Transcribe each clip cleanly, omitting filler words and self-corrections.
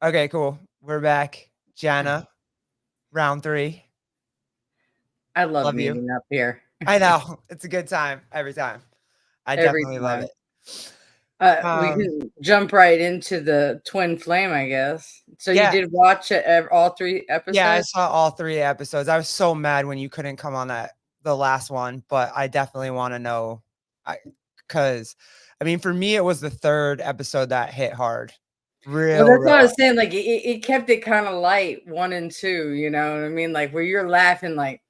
Okay, cool. We're back. Jana, round 3. I love Love you. meeting up here I know. It's a good time every time. I every definitely love time. it. We Um, can jump right into the twin flame, I guess. So you yeah, did watch it, all three yeah, I episodes? saw all 3 episodes. I was so mad when you couldn't come on the last one, but I definitely wanna know because I mean, for me, it was the 3rd episode that hit hard. Well, Real, that's real what I hard. was saying. Like it kept it kind of light, 1 and 2. You know what I mean? Like where you're laughing, like,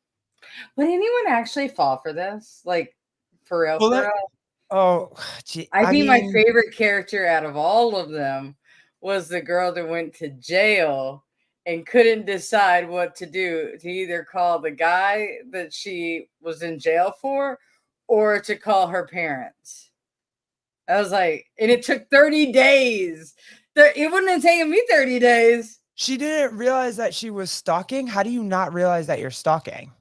would anyone actually fall for this? Like, for real, Well, for that real. oh, gee, I I think my mean, favorite character out of all of them was the girl that went to jail and couldn't decide what to do, to either call the guy that she was in jail for or to call her parents. I was like, and it took 30 days. It wouldn't have taken me 30 days. she didn't realize that she was stalking. How do you not realize that you're stalking?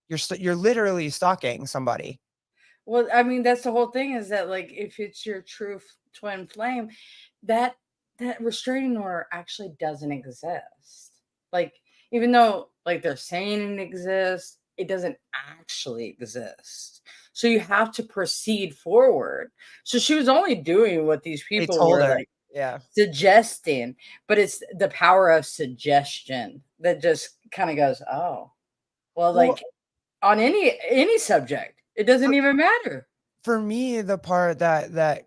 You're literally stalking somebody. Well, I mean, that's the whole thing, is that, like, if it's your true twin flame, that that restraining order actually doesn't exist. Like, even though, like, they're saying it exists, it doesn't actually exist. So you have to proceed forward. So she was only doing what these They people told were, her. like, Yeah. suggesting, but it's the power of suggestion that just kind of goes, oh, well, Well, like, on any subject, it doesn't for even matter. for me, the part that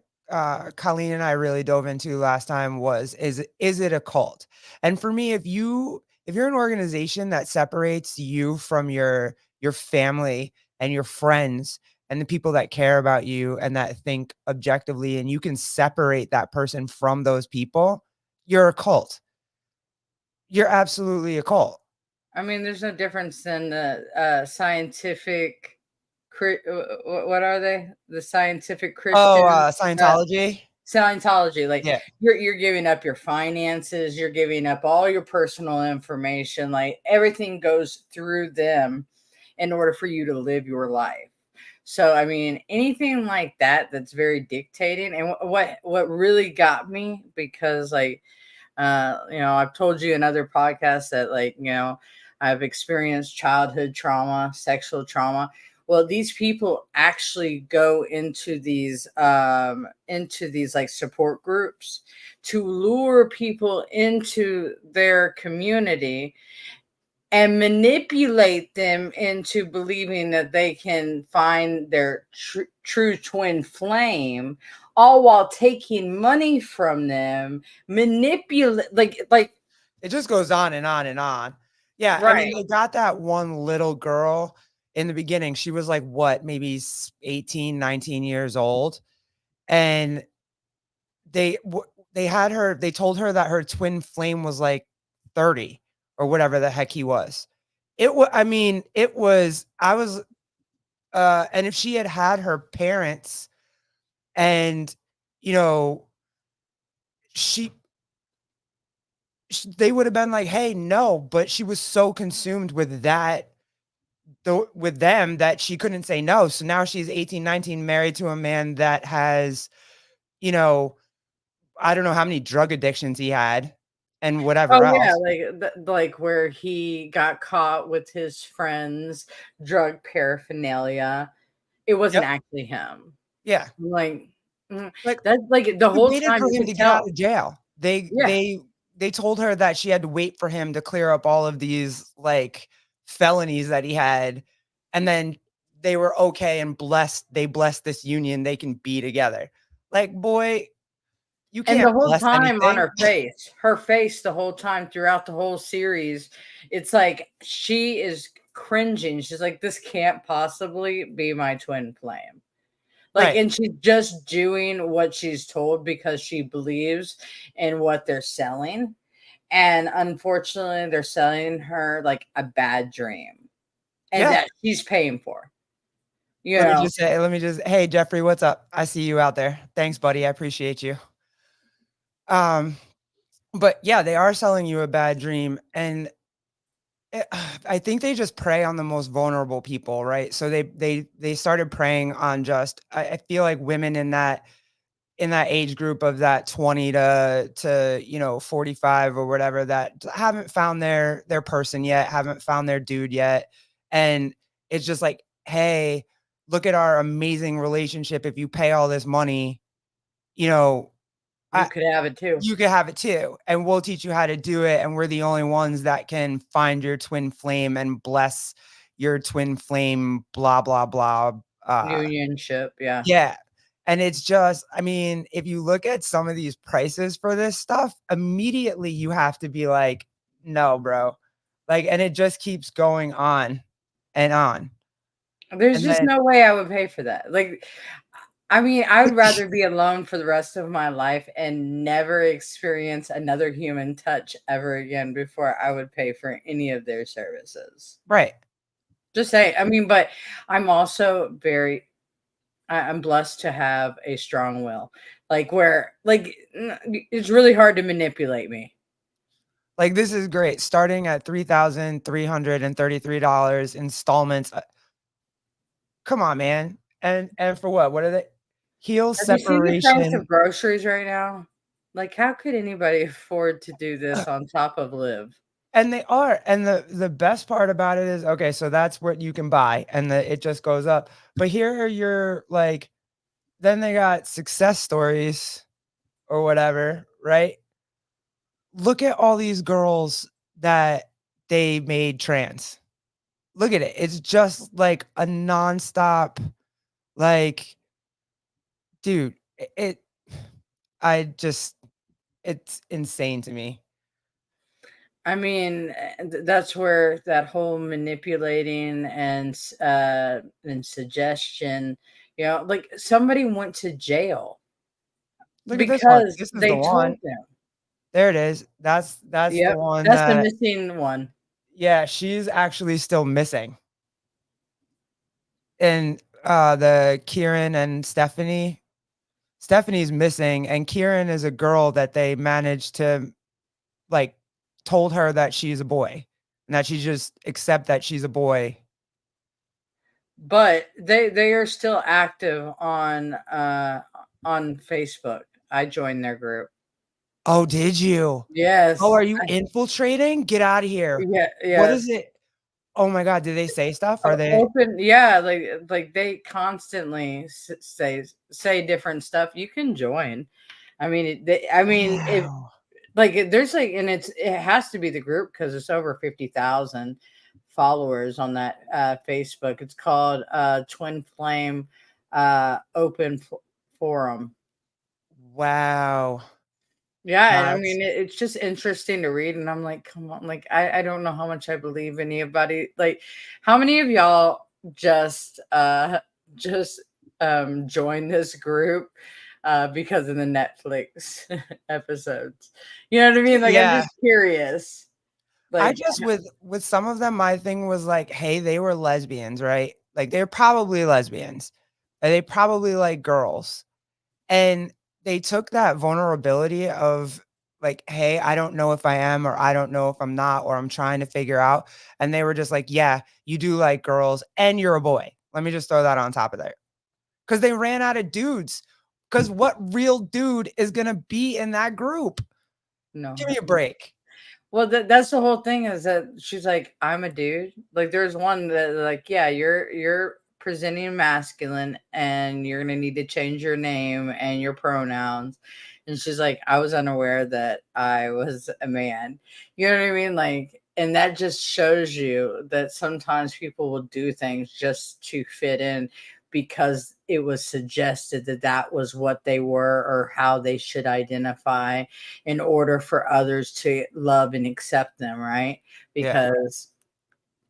Colleen and I really dove into last time was, is it a cult? And for me, if you're an organization that separates you from your family and your friends and the people that care about you and that think objectively, and you can separate that person from those people, you're a cult. You're absolutely a cult. I mean, there's no difference than the scientific. What are they? The scientific Oh, Christian uh, Scientology? Scientology. Like Yeah. you're giving up your finances, you're giving up all your personal information. Like everything goes through them in order for you to live your life. So I mean, anything like that that's very dictating. And what really got me, because like I've told you in other podcasts that, like, I've experienced childhood trauma, sexual trauma. Well, these people actually go into these like support groups to lure people into their community and manipulate them into believing that they can find their true twin flame, all while taking money from them, manipulate, like It just goes on and on and on. Yeah, I mean, right. they got that one little girl in the beginning. She was like, what, maybe 18, 19 years old. And they had her, they told her that her twin flame was like 30 or whatever the heck he was. I mean, I was, and if she had had her parents and, you know, she, they would have been like, hey, no, but she was so consumed with with them that she couldn't say no. So now she's 18, 19, married to a man that has, you know, I don't know how many drug addictions he had and whatever Oh yeah, else. like where he got caught with his friends drug paraphernalia. It wasn't Yep. actually him. Yeah. Like, mm, Like, that's like the she whole waited time for you him could to get out tell. of jail. Yeah. They told her that she had to wait for him to clear up all of these like felonies that he had. And then they were okay and they blessed this union. They can be together. Like, boy, you And the can't whole bless time on anything. her face the whole time throughout the whole series, it's like she is cringing. She's like, this can't possibly be my twin flame. Like, Right. and she's just doing what she's told because she believes in what they're selling. And unfortunately, they're selling her like a bad dream and Yeah. that she's paying for, you know. Hey, Jeffrey, what's up? I see you out there. Thanks, buddy. I appreciate you. Um, but yeah, they are selling you a bad dream. And I think they just prey on the most vulnerable people, right? So they started preying on just, I feel like women in that age group of that 20 to 45 or whatever that haven't found their person yet, haven't found their dude yet. And it's just like, hey, look at our amazing relationship. If you pay all this money, you know, You I could have it too. you can have it too. And we'll teach you how to do it. And we're the only ones that can find your twin flame and bless your twin flame, blah, blah, blah. Unionship, yeah. Yeah. And it's just, I mean, if you look at some of these prices for this stuff, immediately you have to be like, no, bro. Like, and it just keeps going on and on. There's And just then, no way I would pay for that. Like, I mean, I would rather be alone for the rest of my life and never experience another human touch ever again before I would pay for any of their services. right. Just say, I mean, but I'm also very I'm blessed to have a strong will. Like where like it's really hard to manipulate me. Like, this is great. Starting at $3,333 installments. Come on, man. And for what? What are they? Heel Have you seen the price separation. of groceries right now? Like how could anybody afford to do this on top of live? And they are, and the best part about it is, okay, so that's what you can buy, and it just goes up. But here are your, like, then they got success stories or whatever, right? Look at all these girls that they made trans. Look at it. It's just like a nonstop, like, dude, I just, it's insane to me. I mean, that's where that whole manipulating and suggestion, like somebody went to jail Look at this one. because This is the they one. told them. There it is. That's the Yep, one that's the that, missing one. yeah, she's actually still missing. And, the Kieran and Stephanie's missing, and Kieran is a girl that they managed to, like, told her that she's a boy, and that she just accept that she's a boy. But they are still active on Facebook. I joined their group. Oh, did you? Oh, Yes. are you infiltrating? Get out of here. Yeah, What is yes. it? Oh my god, did they say stuff? Are they Open, yeah, like they constantly say different stuff. You can join. I mean, I mean, if Wow. there's like, and it has to be the group because it's over 50,000 followers on that Facebook. It's called Twin Flame Open Forum. Wow. Yeah, and I That's mean, it's just interesting to read, and I'm like, come on, like I don't know how much I believe anybody. Like, how many of y'all just join this group because of the Netflix episodes? You know what I mean? Like, I'm yeah. just curious. I Like, just with some of them, my thing was like, hey, they were lesbians, right? Like, they're probably lesbians, and they probably like girls, and they took that vulnerability of like, "Hey, I don't know if I am, or I don't know if I'm not, or I'm trying to figure out," and they were just like, "Yeah, you do like girls, and you're a boy." Let me just throw that on top of there, because they ran out of dudes. Because what real dude is gonna be in that group? Give no. me a break. Well, that's the whole thing is that she's like, I'm a dude. Like, there's one that like, yeah, you're presenting masculine, and you're gonna need to change your name and your pronouns. And she's like, I was unaware that I was a man. You know what I mean? Like, and that just shows you that sometimes people will do things just to fit in because it was suggested that that was what they were or how they should identify in order for others to love and accept them, right? Yeah. Because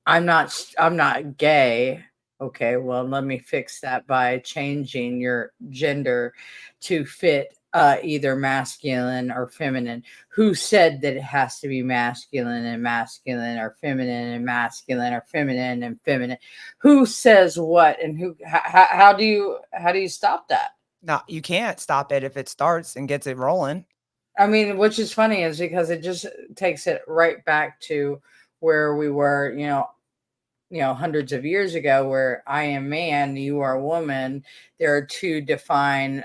I'm not gay. Okay, well, let me fix that by changing your gender to fit either masculine or feminine. Who said that it has to be masculine and masculine, or feminine and masculine, or feminine and feminine? Who says what, and how do you stop that? No, you can't stop it if it starts and gets it rolling. I mean, which is funny is because it just takes it right back to where we were, hundreds of years ago, where I am man, you are woman. There are two defined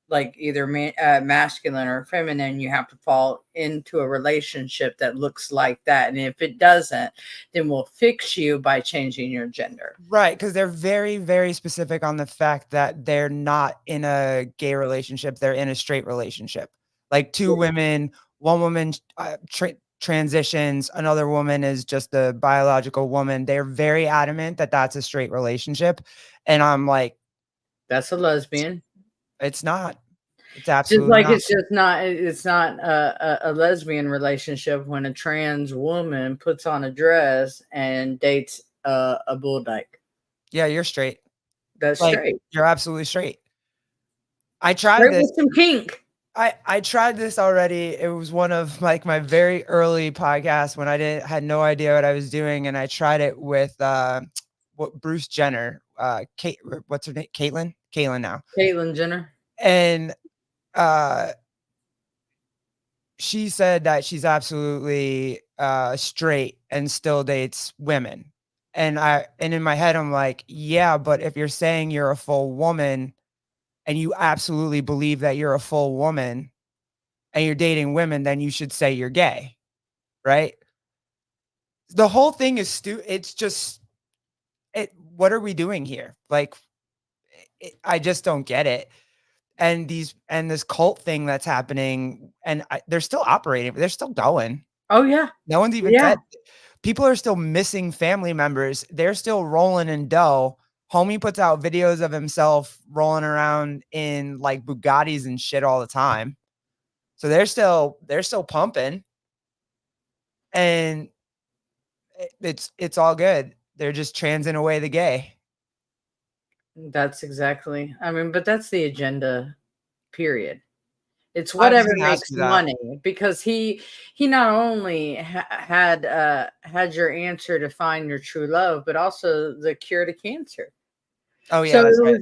like either masculine or feminine, you have to fall into a relationship that looks like that. And if it doesn't, then we'll fix you by changing your gender. Right, because they're very, very specific on the fact that they're not in a gay relationship, they're in a straight relationship. Like 2 women, 1 woman, transitions, another woman is just a biological woman. They're very adamant that that's a straight relationship, and I'm like, That's a lesbian. "It's not. It's Just absolutely like not." it's not a lesbian relationship when a trans woman puts on a dress and dates a bull dyke. Yeah, you're straight. That's Like, straight. you're absolutely straight. I tried Straight this with some kink. I tried this already. It was one of, like, my very early podcasts when I didn't had no idea what I was doing, and I tried it with, what Bruce Jenner, Kate what's her name? Caitlyn? Caitlyn now. Caitlyn Jenner. And, uh, she said that she's absolutely, straight and still dates women. And in my head, I'm like, "Yeah, but if you're saying you're a full woman and you absolutely believe that you're a full woman and you're dating women, then you should say you're gay, right?" The whole thing is it's just what are we doing here? Like, I just don't get it. And this cult thing that's happening, and they're still operating, they're still going. Oh yeah. No one's even Yeah. dead. People are still missing family members. They're still rolling in dough. Homie puts out videos of himself rolling around in like Bugattis and shit all the time. So they're still pumping, and it's all good. They're just transing away the gay. That's exactly. I mean, but that's the agenda, period. It's I was whatever gonna ask makes you that. money because he not only had your answer to find your true love, but also the cure to cancer. Oh, So yeah, that's right.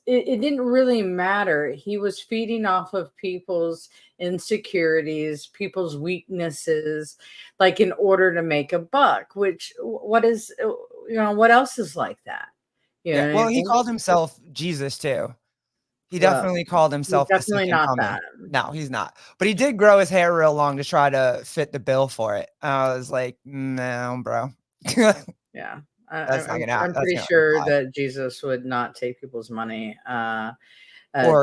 it didn't really matter. He was feeding off of people's insecurities, people's weaknesses, like in order to make a buck. Which what is what else is like that? You Yeah, know what I well, he mean? called himself Jesus too. He Well, definitely called he's himself the definitely second not coming. that. No, he's not. But he did grow his hair real long to try to fit the bill for it. I was like, "No, bro." Yeah, That's not I'm that's pretty gonna sure fly. that Jesus would not take people's money Or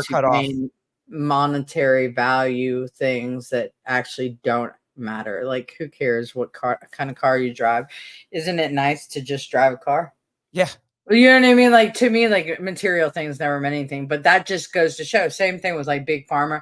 to cut off. gain monetary value things that actually don't matter. Like, who cares what kind of car you drive? Isn't it nice to just drive a car? Yeah, Well, you know what I mean? Like to me, like material things never meant anything. But that just goes to show. Same thing with like big pharma,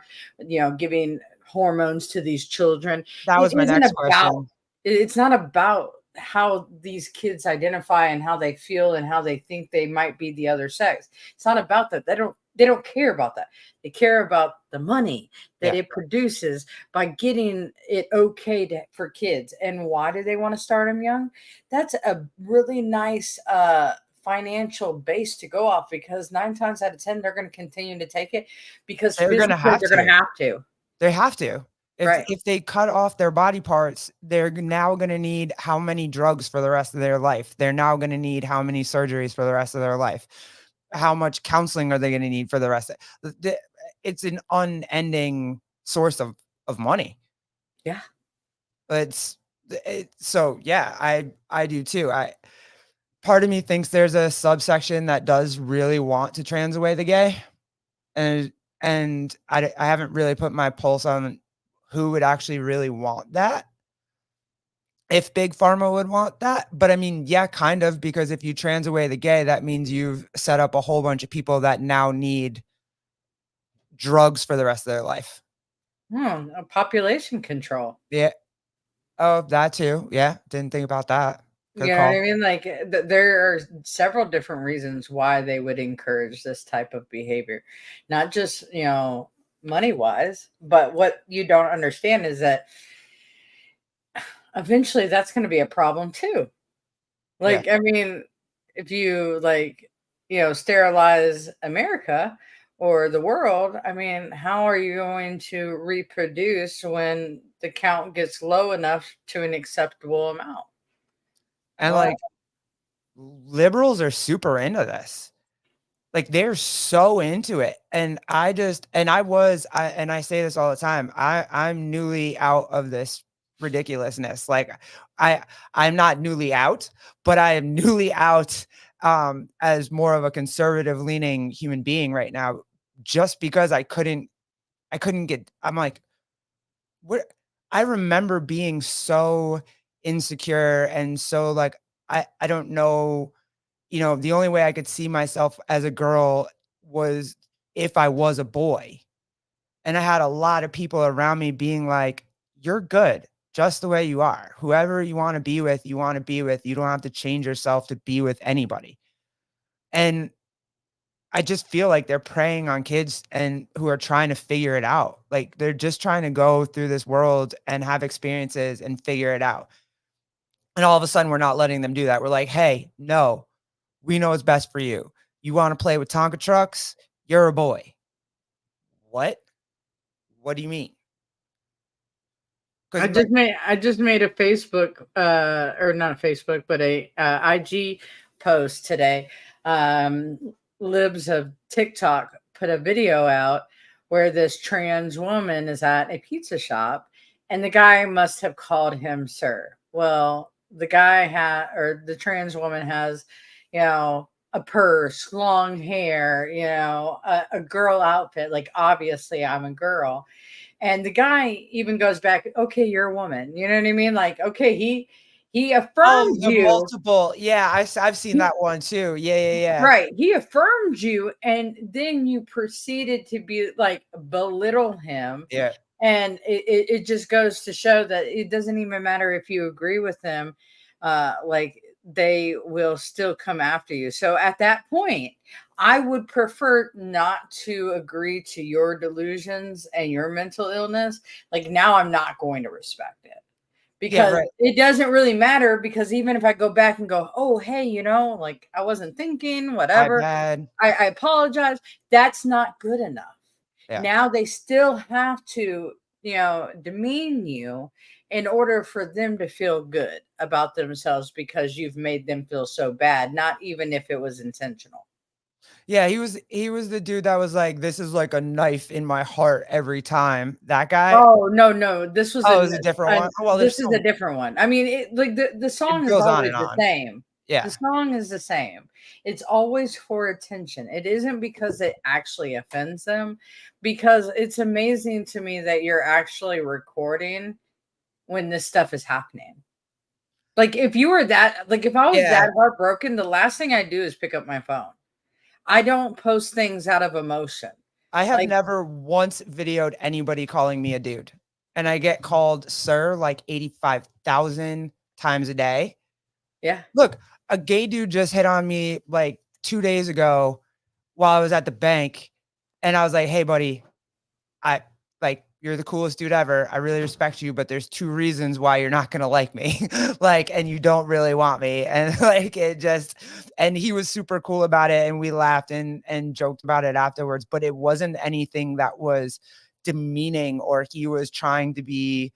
giving hormones to these children. that It was my isn't next about. question. It's not about how these kids identify and how they feel and how they think they might be the other sex. It's not about that. They don't care about that. They care about the money that Yeah, it produces by getting it okay for kids. And why do they want to start them young? That's a really nice financial base to go off because 9 times out of 10 they're going to continue to take it because they're gonna physically have they're going to. to have to. They have to. Right. If they cut off their body parts, they're now gonna need how many drugs for the rest of their life? They're now gonna need how many surgeries for the rest of their life? How much counseling are they gonna need for the rest of the it's an unending source of money. Yeah. It's so yeah, I do too. I Part of me thinks there's a subsection that does really want to trans away the gay, and I haven't really put my pulse on who would actually really want that, if big pharma would want that. But I mean, yeah, kind of, because if you trans away the gay, that means you've set up a whole bunch of people that now need drugs for the rest of their life. Population control. Yeah. Oh, that too. Yeah, didn't think about that. You Good know what I call. mean? Like there are several different reasons why they would encourage this type of behavior. Not just, money wise, but what you don't understand is that eventually that's going to be a problem too. Yeah. Like, I mean, if you like, sterilize America or the world, I mean, how are you going to reproduce when the count gets low enough to an acceptable amount? And Well, like liberals are super into this. Like, they're so into it, and I just and I was and I say this all the time, I'm newly out of this ridiculousness, like, I I'm not newly out, but I am newly out, as more of a conservative leaning human being right now, just because I couldn't get I'm like, "What?" I remember being so insecure and so, like, I don't know, the only way I could see myself as a girl was if I was a boy. And I had a lot of people around me being like, "You're good just the way you are. Whoever you wanna be with, you wanna be with. You don't have to change yourself to be with anybody." And I just feel like they're preying on kids and who are trying to figure it out. Like, they're just trying to go through this world and have experiences and figure it out. And all of a sudden, we're not letting them do that. We're like, "Hey, no, we know what's best for you. You wanna play with Tonka trucks? You're a boy." "What? What do you mean?" I 'Cause just like made I just made a Facebook or not a Facebook, but a IG post today. Um Libs of TikTok put a video out where this trans woman is at a pizza shop and the guy must have called him sir. Well, the guy had or the trans woman has, a purse, long hair, a girl outfit. Like obviously I'm a girl, and the guy even goes back, okay, you're a woman. You know what I mean? Like, okay, he Oh, affirmed the you. multiple yeah, I've seen He, that one too. Yeah, yeah, yeah. right. He affirmed you, and then you proceeded to be like belittle him. Yeah. And it just goes to show that it doesn't even matter if you agree with them, like they will still come after you. So at that point, I would prefer not to agree to your delusions and your mental illness. Like now I'm not going to respect it Yeah, because right. it doesn't really matter, because even if I go back and go, oh hey, like I wasn't thinking, My whatever, bad. I apologize, that's not good enough. Yeah. Now they still have to, demean you in order for them to feel good about themselves because you've made them feel so bad, not even if it was intentional. Yeah, he was the dude that was like, "This is like a knife in my heart every time." That guy? Oh, no, no, this was Oh, it was a different one? Oh, well, there's this is a so different one. I mean, like the it song is goes on always and the on. same. The Yeah. song is the same. It's always for attention. It isn't because it actually offends them, because it's amazing to me that you're actually recording when this stuff is happening. Like if you were that like if I was Yeah. that heartbroken, the last thing I do is pick up my phone. I don't post things out of emotion. I have Like, never once videoed anybody calling me a dude, and I get called sir like 85,000 times a day. yeah. Look, a gay dude just hit on me like 2 days ago while I was at the bank, and I was like, "Hey, buddy, I like, you're the coolest dude ever. I really respect you, but there's 2 reasons why you're not gonna like me, like, and you don't really want me." And, like, it just and he was super cool about it, and we laughed and joked about it afterwards, but it wasn't anything that was demeaning or he was trying to be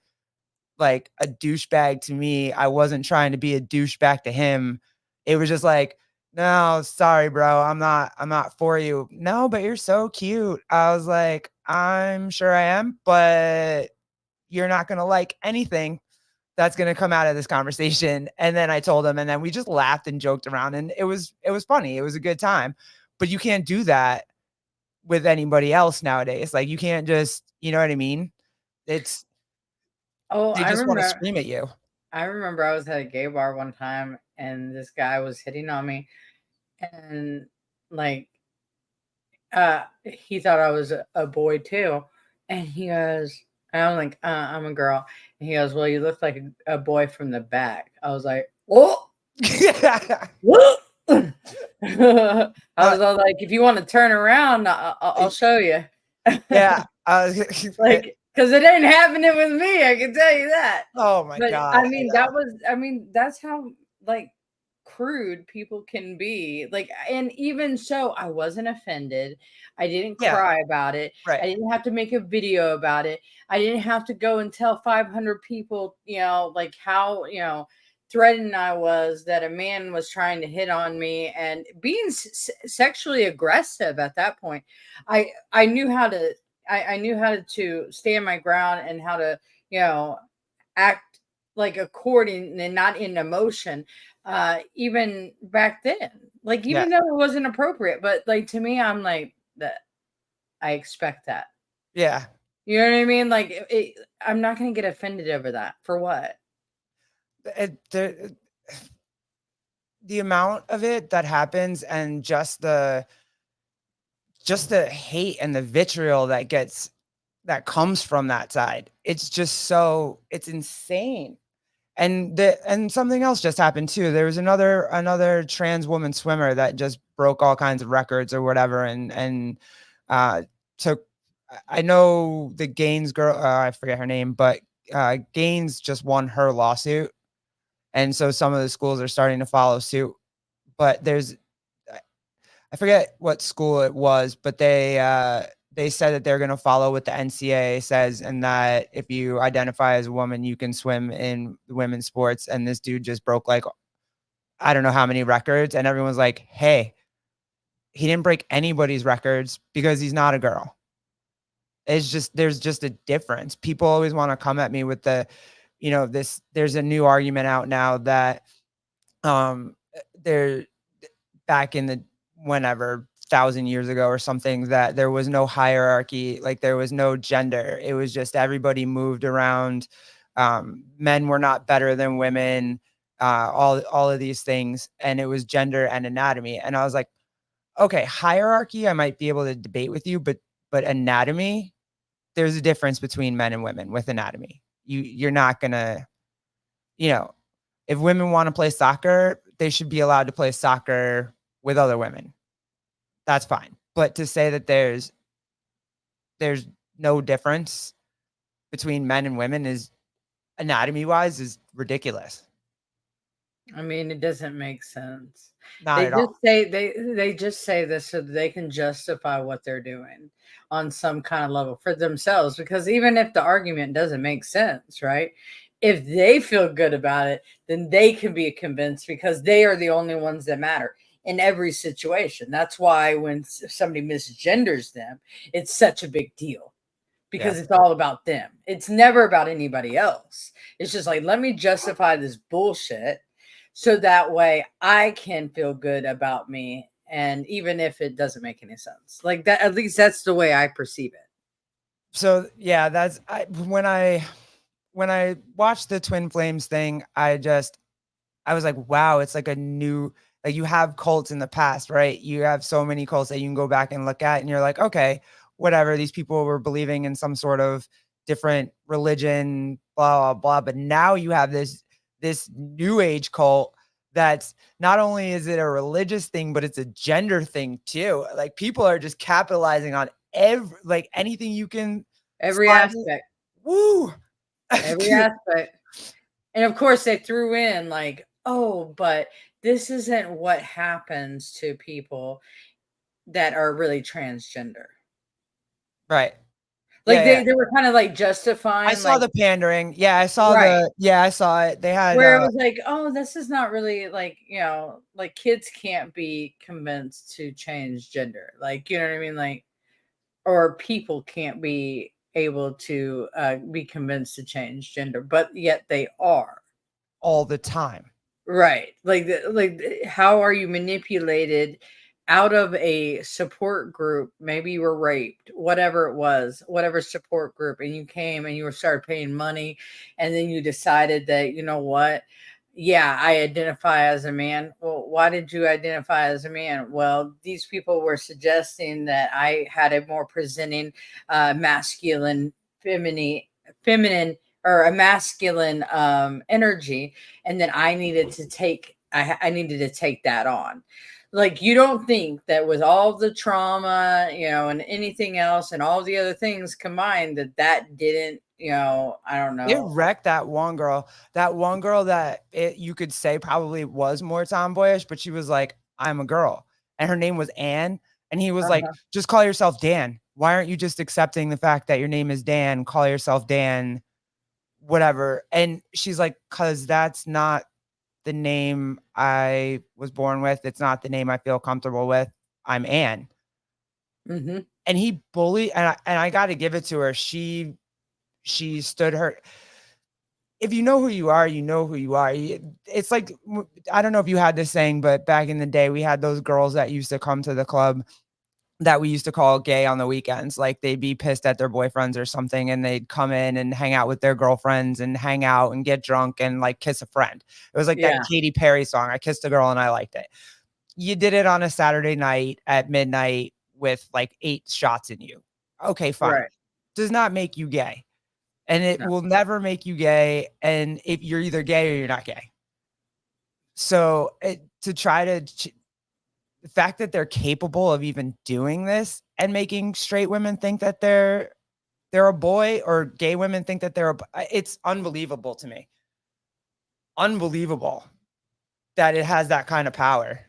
like a douchebag to me. I wasn't trying to be a douchebag to him. It was just like, "No, sorry, bro. I'm not for you." "No, but you're so cute." I was like, "I'm sure I am, but you're not gonna like anything that's gonna come out of this conversation." And then I told him, and then we just laughed and joked around, and it was funny. It was a good time. But you can't do that with anybody else nowadays. Like, you can't just you know what I mean? It's Oh, they just wanna scream at you. I remember I was at a gay bar one time and this guy was hitting on me, and like he thought I was a boy too. And he goes, and I'm like, I'm a girl. And he goes, well, you look like a boy from the back. I was like, oh, what? I Uh, was all like, if you want to turn around, I'll show you. yeah, Like, because it ain't happening with me, I can tell you that. oh my But god, I I mean, know. that's how like crude people can be. Like, and even so, I wasn't offended. I didn't Yeah, cry about it. I right. didn't have to make a video about it. I didn't have to go and tell 500 people, like how, threatened I was, that a man was trying to hit on me and being sexually aggressive at that point. I knew how to I knew how to stand my ground and how to, you know, act like according and not in emotion. Even back then, like Yeah. even though it wasn't appropriate, but like to me, I'm like that. I expect that. Yeah. You know what I mean? Like I'm not going to get offended over that. For what? The amount of it that happens and just the hate and the vitriol that comes from that side. It's just so it's insane. And something else just happened too. There was another trans woman swimmer that just broke all kinds of records or whatever, and uh, took. I know the Gaines girl. I forget her name, but Gaines just won her lawsuit, and so some of the schools are starting to follow suit. But I forget what school it was, but they said that they're going to follow what the NCAA says, and that if you identify as a woman, you can swim in women's sports. And this dude just broke like I don't know how many records, and everyone's like, "Hey, he didn't break anybody's records because he's not a girl." It's just there's just a difference. People always want to come at me with this. There's a new argument out now that there back in the whenever 1,000 years ago or something, that there was no hierarchy, like there was no gender. It was just everybody moved around. Men were not better than women. All of these things, and it was gender and anatomy. And I was like, okay, hierarchy, I might be able to debate with you, but anatomy, there's a difference between men and women with anatomy. You're not gonna, you know, if women want to play soccer, they should be allowed to play soccer with other women. That's fine. But to say that there's no difference between men and women is anatomy wise is ridiculous. I mean, it doesn't make sense. Not They at just all. say they just say this so that they can justify what they're doing on some kind of level for themselves. Because even if the argument doesn't make sense, right? If they feel good about it, then they can be convinced because they are the only ones that matter in every situation. That's why when somebody misgenders them, it's such a big deal because Yes. it's all about them. It's never about anybody else. It's just like, let me justify this bullshit so that way I can feel good about me. And even if it doesn't make any sense, like that, at least that's the way I perceive it. So yeah, when I watched the Twin Flames thing, I was like, wow, it's like a new, like you have cults in the past, right? You have so many cults that you can go back and look at, and you're like, okay, whatever. These people were believing in some sort of different religion, blah, blah, blah. But now you have this new age cult that's not only is it a religious thing, but it's a gender thing too. Like people are just capitalizing on like anything you can Every slide in. aspect, Woo. every aspect. And of course, they threw in like, oh, but this isn't what happens to people that are really transgender. Right. Like Yeah, yeah. they were kind of like I justifying, saw like, the pandering. right. I saw it. They had, Where it was like, "Oh, this is not really like, like kids can't be convinced to change gender." Like, you know what I mean? Like, or people can't be able to be convinced to change gender, but yet they are. all the time. Right. Like how are you manipulated out of a support group? Maybe you were raped, whatever it was, whatever support group, and you came and you were started paying money, and then you decided that, you know what? Yeah, I identify as a man. Well, why did you identify as a man? Well, these people were suggesting that I had a more presenting masculine, feminine, feminine or a masculine energy, and then I needed to take that on. Like, you don't think that with all the trauma, and anything else and all the other things combined, that didn't, I don't It know. wrecked that one girl. That one girl that you could say probably was more tomboyish, but she was like, "I'm a girl," and her name was Anne. And he was like, Uh-huh. "Just call yourself Dan. Why aren't you just accepting the fact that your name is Dan? Call yourself Dan, whatever." And she's like, "Cause that's not." the name I was born with. It's not the name I feel comfortable with. I'm Ann." Mhm. And he bullied, and I got to give it to her. She stood her. If you know who you are, you know who you are. It's like, I don't know if you had this saying, but back in the day, we had those girls that used to come to the club that we used to call gay on the weekends. Like, they'd be pissed at their boyfriends or something, and they'd come in and hang out with their girlfriends and hang out and get drunk and like kiss a friend. It was like that Yeah. Katy Perry song, "I Kissed a Girl and I Liked It." You did it on a Saturday night at midnight with like 8 shots in you. Okay, fine. Right. Does not make you gay. And it No. will never make you gay. And if you're either gay or you're not gay. So to try to the fact that they're capable of even doing this and making straight women think that they're a boy, or gay women think that it's unbelievable to me. Unbelievable that it has that kind of power.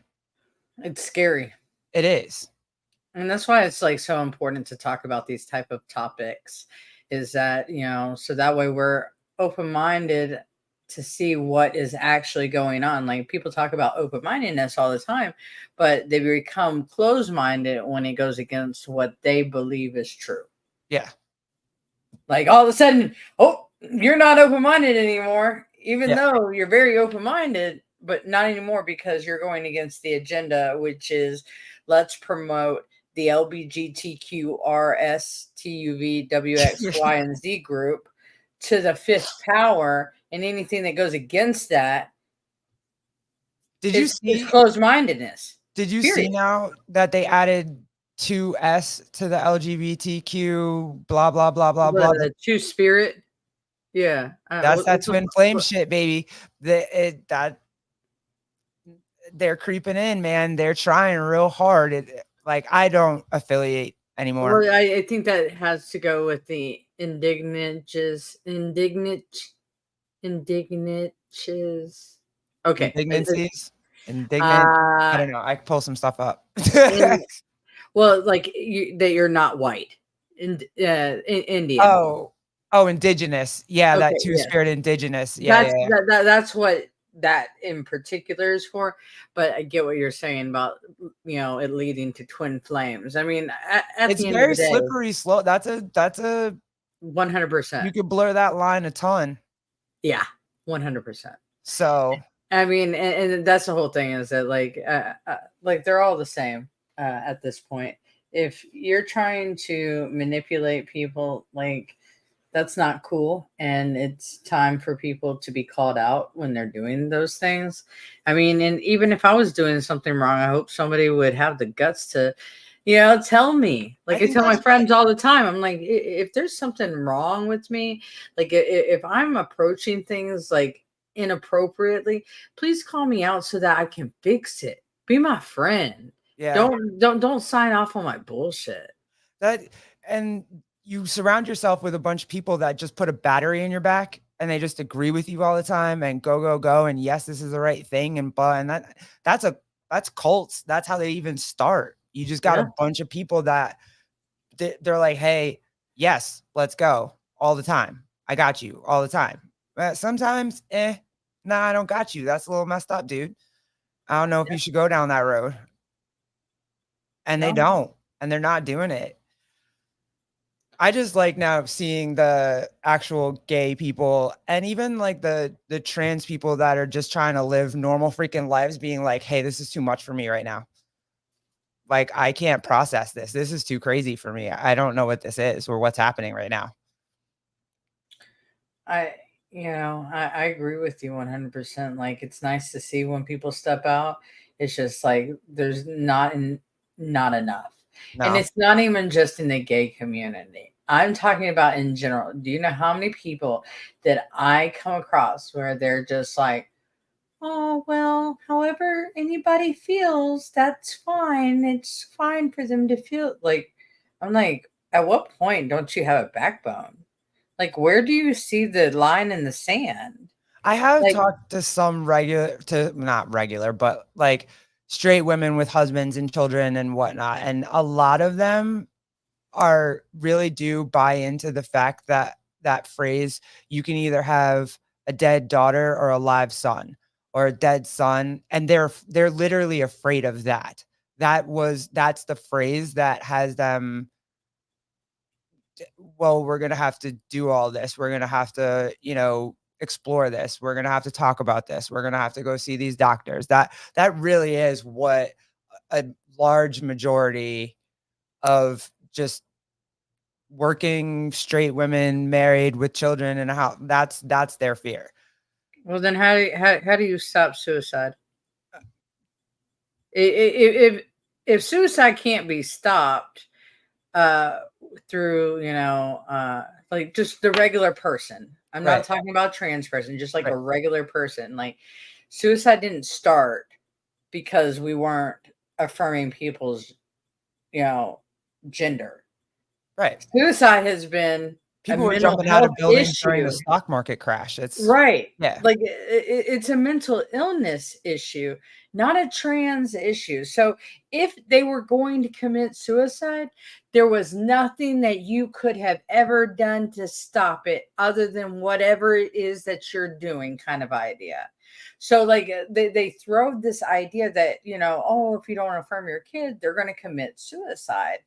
It's scary. It is. And that's why it's like so important to talk about these type of topics, is that, so that way we're open-minded to see what is actually going on. Like, people talk about open-mindedness all the time, but they become closed-minded when it goes against what they believe is true. Yeah. Like, all of a sudden, oh, you're not open-minded anymore, even Yeah. though you're very open-minded, but not anymore, because you're going against the agenda, which is, let's promote the LBGTQRSTUVWXY and Z group to the fifth power, and anything that goes against that Did you is see closed-mindedness. Did you see Period. now that they added 2S to the LGBTQ blah, blah, blah, blah, blah? The two spirit. Yeah. That's that What's twin flame shit, baby. That they're creeping in, man. They're trying real hard. Like, I don't affiliate anymore. Well, I think that has to go with the indignances. Okay. Indignancies, indignant. I Uh, don't know. I can pull some stuff up. in, well, like that you're not white, Indian. Oh, oh, indigenous. Yeah, that Okay, yes, two-spirit indigenous. Yeah, yeah, that's yeah. that's what that in particular is for. But I get what you're saying about, it leading to twin flames. I mean, at It's the end of very the day, slippery slope. That's a 100%. you could blur that line a ton. Yeah, 100%. So, I mean, and that's the whole thing, is that like they're all the same at this point. If you're trying to manipulate people, like, that's not cool, and it's time for people to be called out when they're doing those things. I mean, and even if I was doing something wrong, I hope somebody would have the guts to, tell me. I Like, I think tell my that's what friends all the time, I'm like, if there's something wrong with me, like, if I'm approaching things like inappropriately, please call me out so that I can fix it. Be my friend. yeah. Don't sign off on my bullshit. That and you surround yourself with a bunch of people that just put a battery in your back, and they just agree with you all the time and go, go, go, and yes, this is the right thing, and but and that's cults. That's how they even start. You just got a Yeah. bunch of people that they're like, "Hey, yes, let's go all the time. I got you all the time." Sometimes, nah, I don't got you. That's a little messed up, dude. I don't know if you should go down that road. And they No. don't, and they're not doing it. I just like now seeing the actual gay people, and even like the trans people that are just trying to live normal freaking lives, being like, "Hey, this is too much for me right now. Like, I can't process this. This is too crazy for me. I don't know what this is or what's happening right now." I I agree with you 100%. Like, it's nice to see when people step out. It's just like there's not enough. And No. it's not even just in the gay community. I'm talking about in general. Do you know how many people that I come across where they're just like, "Oh, well, however anybody feels, that's fine. It's fine for them to feel." Like, I'm like, at what point don't you have a backbone? Like, where do you see the line in the sand? I have Like, talked to some regular to not regular, but like straight women with husbands and children and whatnot, and a lot of them are really do buy into the fact that that phrase, "You can either have a dead daughter or a live son." or a dead son, and they're literally afraid of that. That's the phrase that has them, well, we're gonna have to do all this. We're gonna have to, explore this. We're gonna have to talk about this. We're gonna have to go see these doctors. That really is what a large majority of just working straight women married with children and how that's their fear. Well, then how do you stop suicide? If suicide can't be stopped uh through, like just the regular person. I'm not Right, talking about trans person, just like right, a regular person. Like suicide didn't start because we weren't affirming people's, you know, gender. right. Suicide has been a People were mental jumping out health of buildings during the issue. stock market crash. It's Right. yeah, Like it's a mental illness issue, not a trans issue. So if they were going to commit suicide, there was nothing that you could have ever done to stop it other than whatever it is that you're doing, kind of idea. So like they throw this idea that, oh, if you don't affirm your kid, they're going to commit suicide.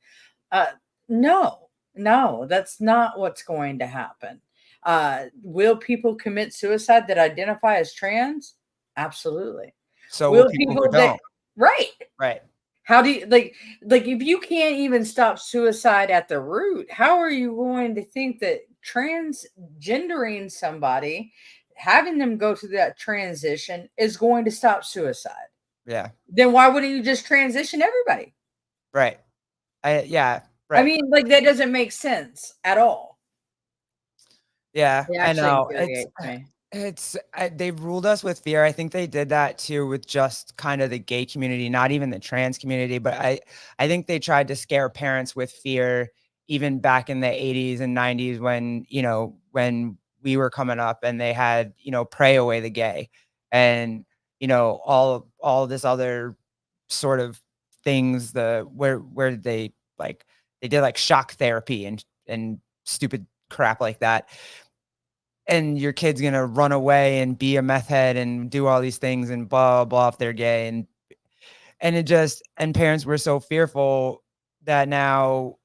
Uh, no, no, that's not what's going to happen. Will people commit suicide that identify as trans? Absolutely. so will Will people who people that, don't. right? Right. How do you like if you can't even stop suicide at the root, how are you going to think that transgendering somebody, having them go through that transition is going to stop suicide? Yeah, Then why wouldn't you just transition everybody? right. Yeah, I right. mean, like that doesn't make sense at all. Yeah, It I actually know. It's infuriates me. they've ruled us with fear. I think they did that too with just kind of the gay community, not even the trans community, but I think they tried to scare parents with fear even back in the 80s and 90s when, when we were coming up and they had, pray away the gay and, all this other sort of things, where they did like shock therapy and stupid crap like that, and your kid's gonna run away and be a meth head and do all these things and blah blah if they're gay, and it just, and parents were so fearful that now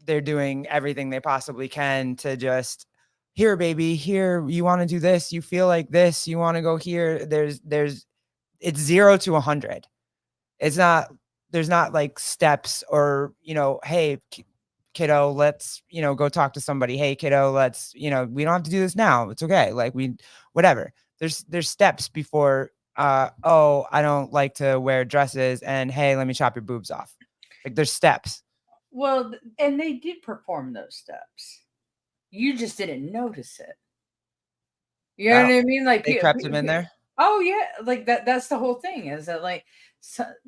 they're doing everything they possibly can to just, here baby, here, you want to do this, you feel like this, you want to go here, there's it's 0 to 100. It's not, there's not like steps or, hey, kiddo, let's, go talk to somebody. Hey, kiddo, let's, we don't have to do this now. It's okay. Like whatever. There's steps before, oh, I don't like to wear dresses and hey, let me chop your boobs off. Like there's steps. Well, and they did perform those steps. You just didn't notice it. You know Oh, what I mean? Like, they crept him in there. oh yeah, like that. That's the whole thing. Is that like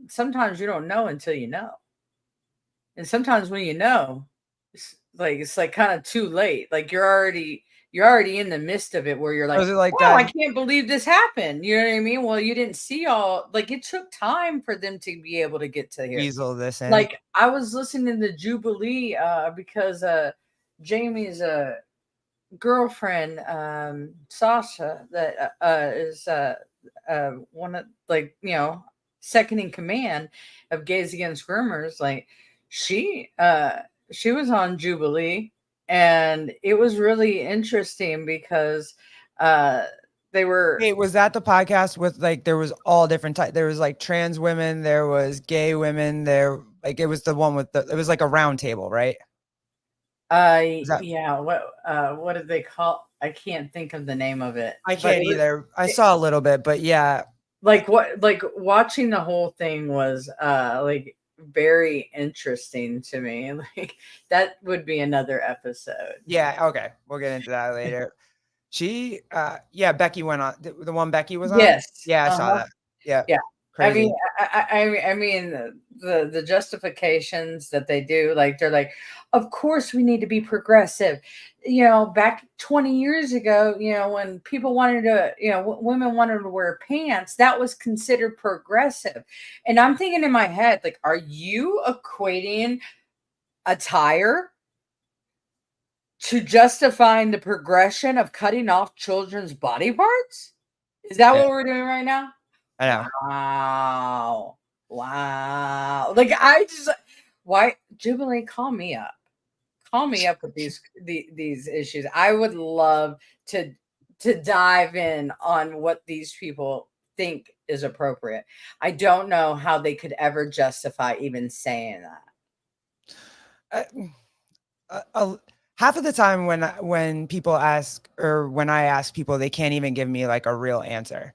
sometimes you don't know until you know, and sometimes when you know, it's like kind of too late. Like you're already in the midst of it where you're like, Was it like wow, that I can't believe this happened. You know what I mean? Well, you didn't see all. Like it took time for them to be able to get to here. weasel this in? Like I was listening to Jubilee because Jamie's girlfriend Sasha that is one of, like, second in command of Gays Against Groomers. Like she she was on Jubilee, and it was really interesting because uh they were Wait, was that the podcast with like there was all different types? There was like trans women, there was gay women, there like it was the one with the, it was like a round table, right? Was that, yeah, what did they call, I can't think of the name of it, I but can't either. I saw a little bit, but yeah. like watching the whole thing was like very interesting to me. Like that would be another episode. Yeah, okay. We'll get into that later. She yeah, Becky went on the one Becky was on? Yes. Yeah, I saw Uh-huh. that. Yeah. Yeah. I mean, Crazy. I mean, the justifications that they do, like they're like, of course we need to be progressive. Back 20 years ago, when people wanted to, women wanted to wear pants, that was considered progressive. And I'm thinking in my head, like, are you equating attire to justifying the progression of cutting off children's body parts? Is that Yeah, what we're doing right now? I know. Wow. Wow. Like I just why Jubilee, call me up. Call me up with these issues. I would love to dive in on what these people think is appropriate. I don't know how they could ever justify even saying that. Uh, half of the time when people ask, or when I ask people, they can't even give me like a real answer.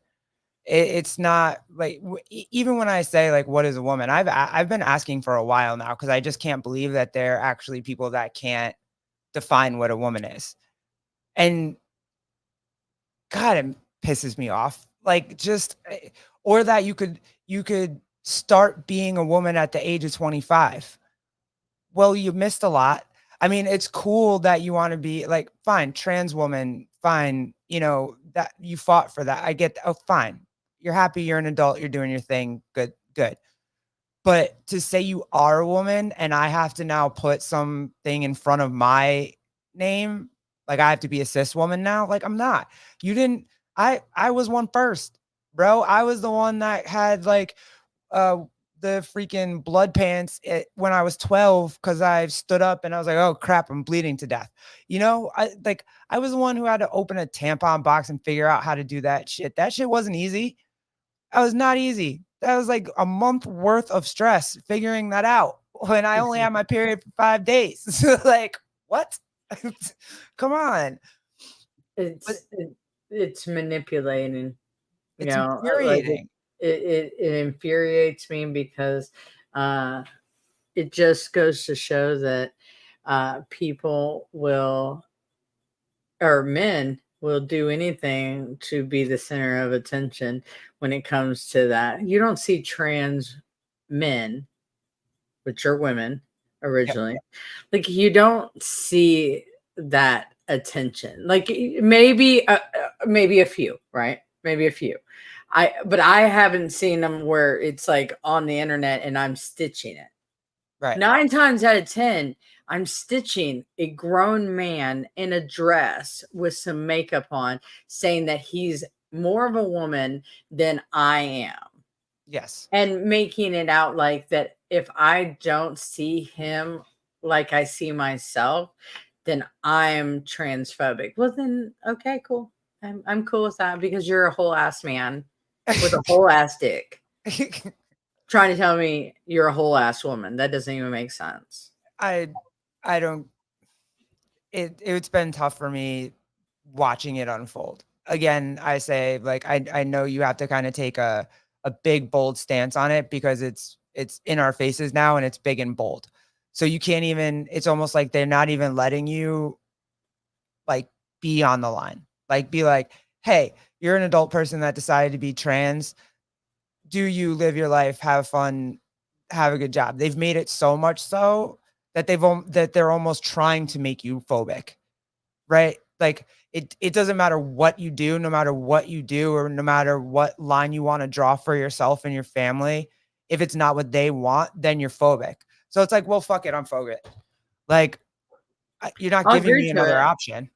It's not like even when I say like, "What is a woman?" I've been asking for a while now because I just can't believe that there are actually people that can't define what a woman is, and God, it pisses me off. Like just, or that you could start being a woman at the age of 25. Well, you missed a lot. I mean, it's cool that you wanna be like, fine, trans woman, fine, that you fought for that. I get oh, fine. You're happy, you're an adult, you're doing your thing, good, good. But to say you are a woman and I have to now put something in front of my name, like I have to be a cis woman now, like I'm not. You didn't I was one first, bro. I was the one that had like uh the freaking blood pants when I was 12 because I stood up and I was like, oh crap, I'm bleeding to death. I was the one who had to open a tampon box and figure out how to do that shit. That shit wasn't easy. That was not easy. That was like a month worth of stress figuring that out when I only had my period for 5 days. So like, what? Come on. But It's manipulating. You it's know, like infuriating. it infuriates me because uh it just goes to show that people will, or men will do anything to be the center of attention when it comes to that. You don't see trans men, which are women Yep. originally, like you don't see that attention. Like maybe a few, right? Maybe a few. But I haven't seen them where it's like on the internet and I'm stitching it. Right. 9 times out of 10, I'm stitching a grown man in a dress with some makeup on, saying that he's more of a woman than I am, Yes. and making it out like that if I don't see him like I see myself, then I'm transphobic. Well, then, okay, cool. I'm cool with that because you're a whole ass man with a whole ass dick trying to tell me you're a whole ass woman. That doesn't even make sense. I I don't it's been tough for me watching it unfold. Again, I say like I know you have to kind of take a big bold stance on it because it's in our faces now and it's big and bold. So you can't even it's almost like they're not even letting you like be on the line. Like be like, "Hey, you're an adult person that decided to be trans. Do you live your life, have fun, have a good job?" They've made it so much so that that they're almost trying to make you phobic. Right? Like, it doesn't matter what you do, no matter what you do, or no matter what line you wanna draw for yourself and your family, if it's not what they want, then you're phobic. So it's like, "Well, fuck it, I'm phobic." Like, you're not I'll giving agree me to another it. option.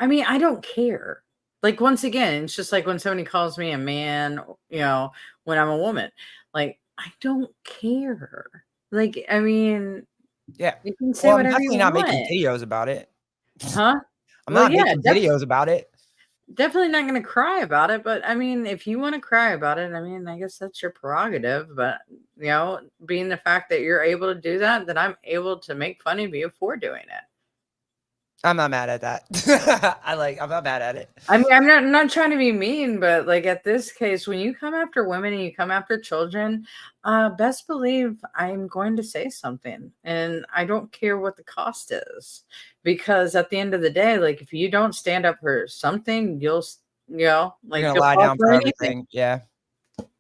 I mean, I don't care. Like once again, it's just like when somebody calls me a man, when I'm a woman. Like I don't care. Like I mean, Yeah. you can say Well, I'm whatever you definitely not making want. videos about it. Huh? I'm Well, not yeah, making videos about it. definitely not going to cry about it, but I mean, if you want to cry about it, I mean, I guess that's your prerogative, but being the fact that you're able to do that, then I'm able to make fun of you for doing it. I'm not mad at that. I'm not mad at it. I mean, I'm not trying to be mean, but like at this case, when you come after women and you come after children, best believe I'm going to say something, and I don't care what the cost is, because at the end of the day, like if you don't stand up for something, You're like gonna you'll lie fall down for for anything. everything. Yeah.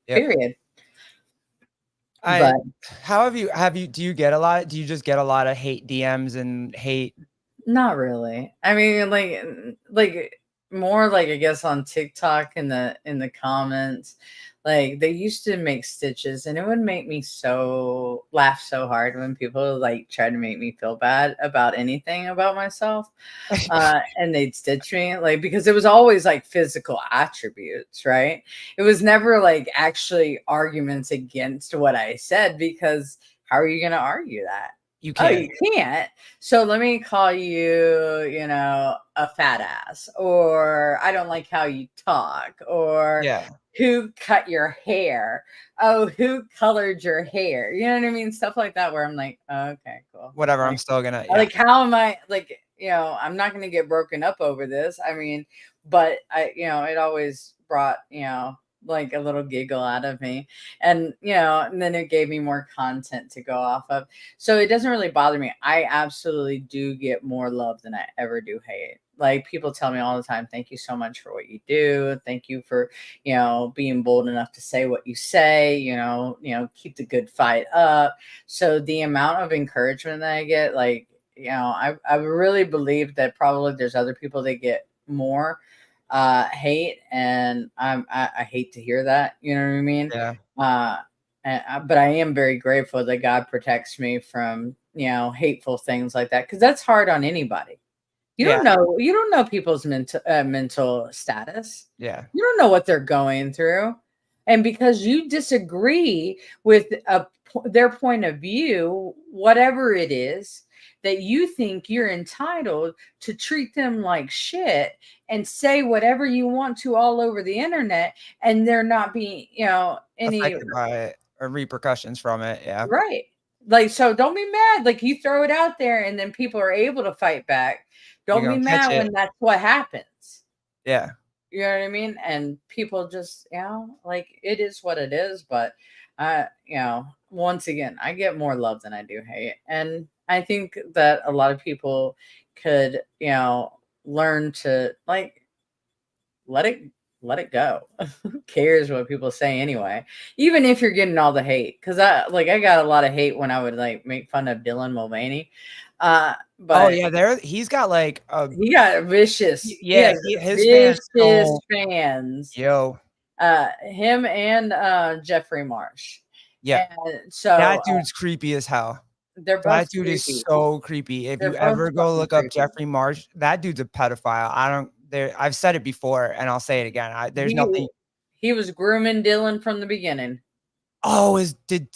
Yep. Period. I But how have you do you get a lot? Do you just get a lot of hate DMs and hate? not really. I mean, like more like I guess on TikTok in the comments, Like they used to make stitches, and it would make me so laugh so hard when people like try to make me feel bad about anything about myself. And they'd stitch me like because it was always like physical attributes, right? It was never like actually arguments against what I said because how are you going to argue that? You Oh, can't. you can't. So let me call you, a fat ass, or I don't like how you talk, or Yeah. who cut your hair? Oh, who colored your hair? You know what I mean? Stuff like that where I'm like, oh, okay, cool. Whatever. I'm Like, still gonna. Yeah. like how am I like, I'm not gonna get broken up over this. I mean, but it always brought, like a little giggle out of me. And and then it gave me more content to go off of. So it doesn't really bother me. I absolutely do get more love than I ever do hate. Like people tell me all the time, thank you so much for what you do. Thank you for, being bold enough to say what you say, keep the good fight up. So the amount of encouragement that I get, like, I really believe that probably there's other people that get more hate, and I hate to hear that. You know what I mean? Yeah. Uh, but I am very grateful that God protects me from hateful things like that because that's hard on anybody. Yeah. You don't know people's mental status. Yeah. You don't know what they're going through. And because you disagree with their point of view, whatever it is, that you think you're entitled to treat them like shit and say whatever you want to all over the internet, and there not being, any Affected by it or repercussions from it. Yeah. right. Like, so don't be mad. Like, you throw it out there and then people are able to fight back. You're Don't be gonna catch mad it. when that's what happens. Yeah. You know what I mean? And people just, like it is what it is. But, once again, I get more love than I do hate. And I think that a lot of people could, learn to like let it let it go. Who cares what people say anyway? Even if you're getting all the hate, because I got a lot of hate when I would like make fun of Dylan Mulvaney. Oh But yeah. He's got like a. he got vicious. He Yeah. has His fans vicious don't. fans. Yo. Him and Jeffrey Marsh. Yeah. And so That dude's creepy as hell. they're both That dude is creepy. so creepy. If They're you both ever go fucking look up creepy. Jeffrey Marsh, that dude's a pedophile. I don't there I've said it before and I'll say it again. There's He nothing. he was grooming Dylan from the beginning. Oh, is did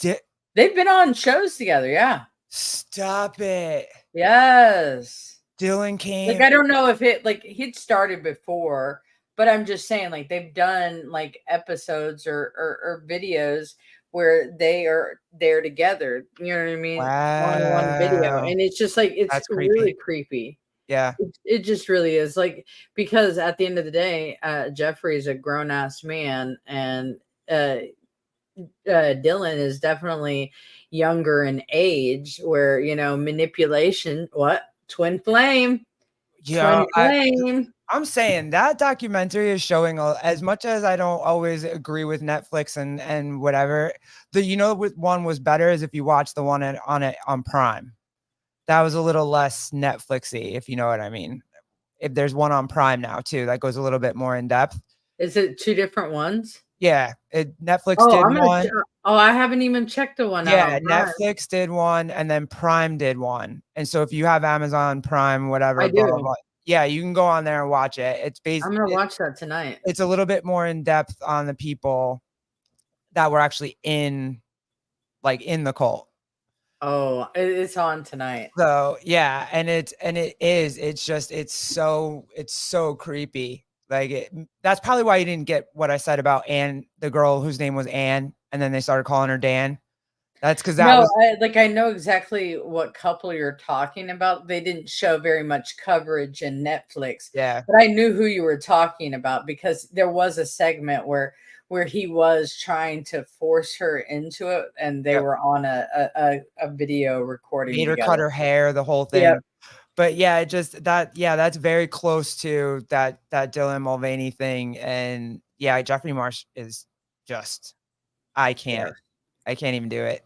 They've been on shows together, yeah. stop it. Yes. Dylan Like, came. I don't know if he'd started before, but I'm just saying, like, they've done like episodes or videos where they are there together. You know what I mean? On one video. Wow. And it's just like it's That's really creepy. creepy. Yeah. It just really is. Like, because at the end of the day, Jeffrey's a grown ass man, and uh Dylan is definitely younger in age, where manipulation. What? Twin flame. Yeah, Twin flame. I'm saying that documentary is showing as much as I don't always agree with Netflix and whatever. What one was better is if you watch the one on Prime. That was a little less Netflixy, if you know what I mean. If there's one on Prime now too, that goes a little bit more in depth. Is it two different ones? Yeah, Netflix Oh, did one. I haven't even checked the one out Yeah, on Prime. Netflix did one, and then Prime did one. And so if you have Amazon Prime, I whatever, blah blah do. blah, yeah, you can go on there and watch it. I'm gonna watch that tonight. It's a little bit more in depth on the people that were actually in the cult. Oh, it's on tonight. So yeah, it's so creepy. That's probably why you didn't get what I said about Anne, the girl whose name was Anne, and then they started calling her Dan. That's because that No, was I know exactly what couple you're talking about. They didn't show very much coverage in Netflix, yeah, but I knew who you were talking about because there was a segment where he was trying to force her into it, and they yep. were on a video recording Made her cut together. her hair, the whole Yep. thing. But yeah, it just that's very close to that Dylan Mulvaney thing. And yeah, Jeffrey Marsh is just I Yeah. can't even do it.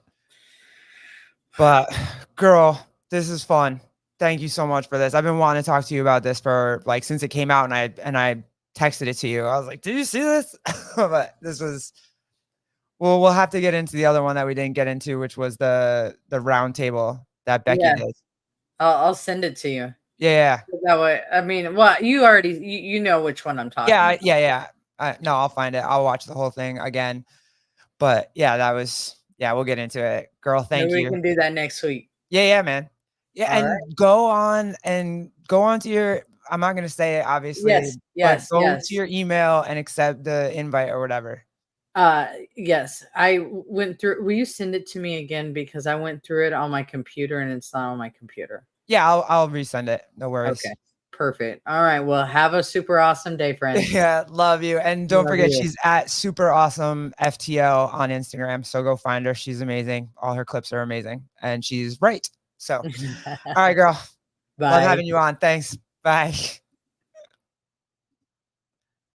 But girl, this is fun. Thank you so much for this. I've been wanting to talk to you about this for like since it came out, and I texted it to you. I was like, "Did you see this?" But this was Well, we'll have to get into the other one that we didn't get into, which was the round table that Becky Yeah, did. I'll send it to you. Yeah, That way, I mean, well, you already you know which one I'm talking yeah, about. yeah, yeah. No, I'll find it. I'll watch the whole thing again. But yeah, that was yeah, we'll get into it. Girl, Maybe thank we you. can do that next week. Yeah, yeah, man. Yeah, All right. and go on to your I'm not gonna say it obviously, Yes, but yes, go to yes. your email and accept the invite or whatever. Yes, I went through. Will you send it to me again because I went through it on my computer and it's not on my computer. Yeah, I'll resend it. No Okay, worries. perfect. All right. Well, have a super awesome day, friend. Yeah, love you. And don't Love forget you. she's at super awesome FTO on Instagram. So go find her. She's amazing. All her clips are amazing. And she's right. So all right, girl. Love Bye. having you on. Thanks. Bye.